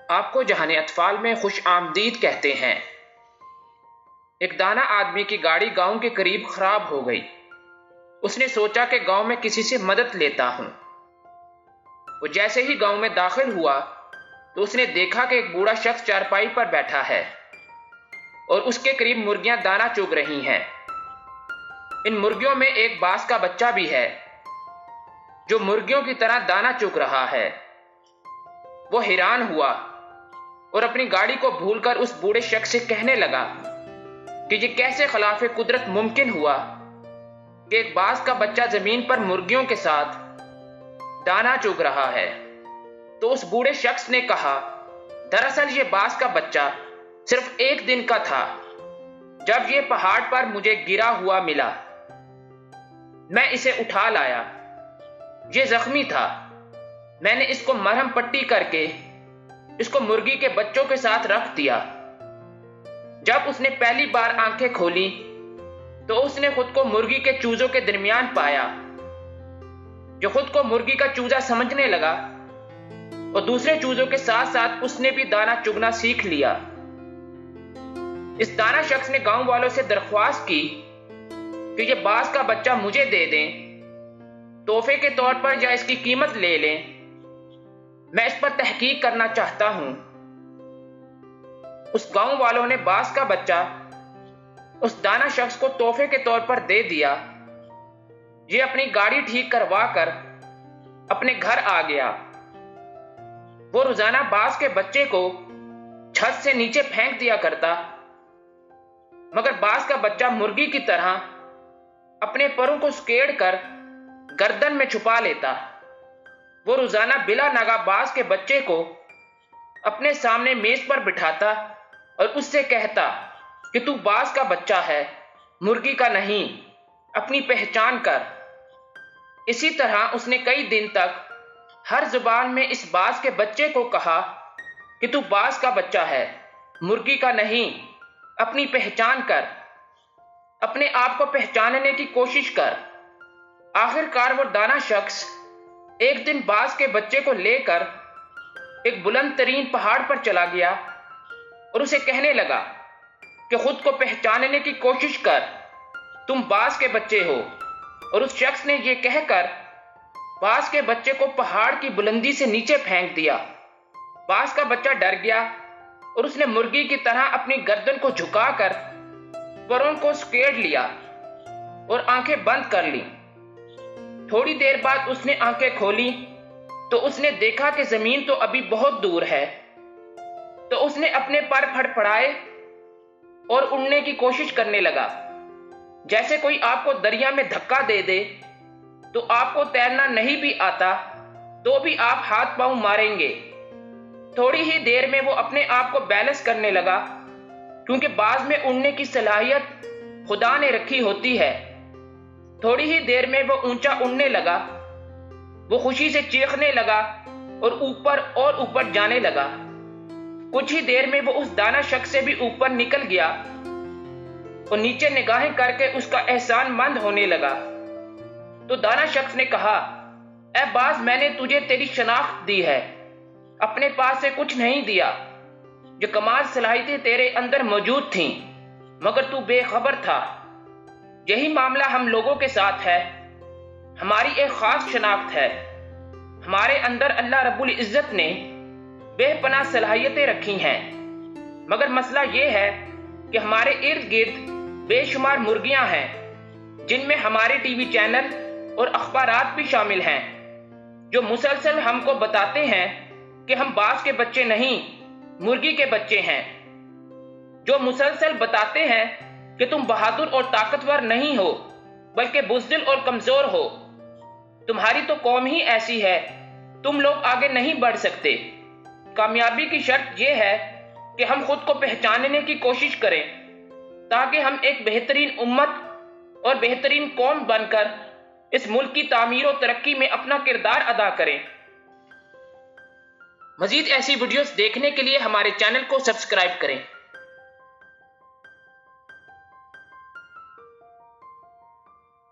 آپ کو جہان اطفال میں خوش آمدید کہتے ہیں۔ ایک دانا آدمی کی گاڑی گاؤں کے قریب خراب ہو گئی۔ اس نے سوچا کہ گاؤں میں کسی سے مدد لیتا ہوں۔ وہ جیسے ہی گاؤں میں داخل ہوا تو اس نے دیکھا کہ ایک بوڑھا شخص چارپائی پر بیٹھا ہے اور اس کے قریب مرغیاں دانا چگ رہی ہیں۔ ان مرغیوں میں ایک باز کا بچہ بھی ہے جو مرغیوں کی طرح دانا چگ رہا ہے۔ وہ حیران ہوا اور اپنی گاڑی کو بھول کر اس بوڑھے شخص سے کہنے لگا کہ یہ کیسے خلاف قدرت ممکن ہوا کہ ایک باز کا بچہ زمین پر مرغیوں کے ساتھ دانا چگ رہا ہے۔ تو اس بوڑھے شخص نے کہا، دراصل یہ باز کا بچہ صرف ایک دن کا تھا جب یہ پہاڑ پر مجھے گرا ہوا ملا۔ میں اسے اٹھا لایا۔ یہ زخمی تھا۔ میں نے اس کو مرہم پٹی کر کے اس کو مرغی کے بچوں کے ساتھ رکھ دیا۔ جب اس نے پہلی بار آنکھیں کھولی تو اس نے خود کو مرغی کے چوزوں کے درمیان پایا۔ جو خود کو مرغی کا چوزا سمجھنے لگا اور دوسرے چوزوں کے ساتھ ساتھ اس نے بھی دانا چگنا سیکھ لیا۔ اس دانا شخص نے گاؤں والوں سے درخواست کی کہ یہ باز کا بچہ مجھے دے دیں تحفے کے طور پر یا اس کی قیمت لے لیں، میں اس پر تحقیق کرنا چاہتا ہوں۔ اس گاؤں والوں نے باز کا بچہ اس دانا شخص کو تحفے کے طور پر دے دیا۔ یہ اپنی گاڑی ٹھیک کروا کر اپنے گھر آ گیا۔ وہ روزانہ باز کے بچے کو چھت سے نیچے پھینک دیا کرتا، مگر باز کا بچہ مرغی کی طرح اپنے پروں کو سکیڑ کر گردن میں چھپا لیتا۔ وہ روزانہ بلا ناگا باز کے بچے کو اپنے سامنے میز پر بٹھاتا اور اس سے کہتا کہ تو باز کا بچہ ہے، مرغی کا نہیں، اپنی پہچان کر۔ اسی طرح اس نے کئی دن تک ہر زبان میں اس باز کے بچے کو کہا کہ تو باز کا بچہ ہے، مرغی کا نہیں، اپنی پہچان کر، اپنے آپ کو پہچاننے کی کوشش کر۔ آخر کار وہ دانا شخص ایک دن باز کے بچے کو لے کر ایک بلند ترین پہاڑ پر چلا گیا اور اسے کہنے لگا کہ خود کو پہچاننے کی کوشش کر، تم باز کے بچے ہو۔ اور اس شخص نے یہ کہہ کر باز کے بچے کو پہاڑ کی بلندی سے نیچے پھینک دیا۔ باز کا بچہ ڈر گیا اور اس نے مرغی کی طرح اپنی گردن کو جھکا کر پروں کو سکیڑ لیا اور آنکھیں بند کر لیں۔ تھوڑی دیر بعد اس نے آنکھیں کھولی تو اس نے دیکھا کہ زمین تو ابھی بہت دور ہے۔ تو اس نے اپنے پر پھڑپڑائے اور اڑنے کی کوشش کرنے لگا۔ جیسے کوئی آپ کو دریا میں دھکا دے دے تو آپ کو تیرنا نہیں بھی آتا تو بھی آپ ہاتھ پاؤں ماریں گے۔ تھوڑی ہی دیر میں وہ اپنے آپ کو بیلنس کرنے لگا، کیونکہ باز میں اڑنے کی صلاحیت خدا نے رکھی ہوتی ہے۔ تھوڑی ہی دیر میں وہ اونچا اڑنے لگا۔ وہ خوشی سے چیخنے لگا اور اوپر جانے لگا۔ کچھ ہی دیر میں وہ اس دانا شخص سے بھی اوپر نکل گیا اور نیچے نگاہیں کر کے اس کا احسان مند ہونے لگا۔ تو دانا شخص نے کہا، اے باز، میں نے تجھے تیری شناخت دی ہے، اپنے پاس سے کچھ نہیں دیا۔ جو کمال صلاحیتیں تیرے اندر موجود تھیں مگر تو بے خبر تھا۔ یہی معاملہ ہم لوگوں کے ساتھ ہے۔ ہماری ایک خاص شناخت ہے۔ ہمارے اندر اللہ رب العزت نے بے پناہ صلاحیتیں رکھی ہیں، مگر مسئلہ یہ ہے کہ ہمارے ارد گرد بے شمار مرغیاں ہیں جن میں ہمارے ٹی وی چینل اور اخبارات بھی شامل ہیں، جو مسلسل ہم کو بتاتے ہیں کہ ہم باز کے بچے نہیں، مرغی کے بچے ہیں، جو مسلسل بتاتے ہیں کہ تم بہادر اور طاقتور نہیں ہو بلکہ بزدل اور کمزور ہو۔ تمہاری تو قوم ہی ایسی ہے، تم لوگ آگے نہیں بڑھ سکتے۔ کامیابی کی شرط یہ ہے کہ ہم خود کو پہچاننے کی کوشش کریں تاکہ ہم ایک بہترین امت اور بہترین قوم بن کر اس ملک کی تعمیر و ترقی میں اپنا کردار ادا کریں۔ مزید ایسی ویڈیوز دیکھنے کے لیے ہمارے چینل کو سبسکرائب کریں۔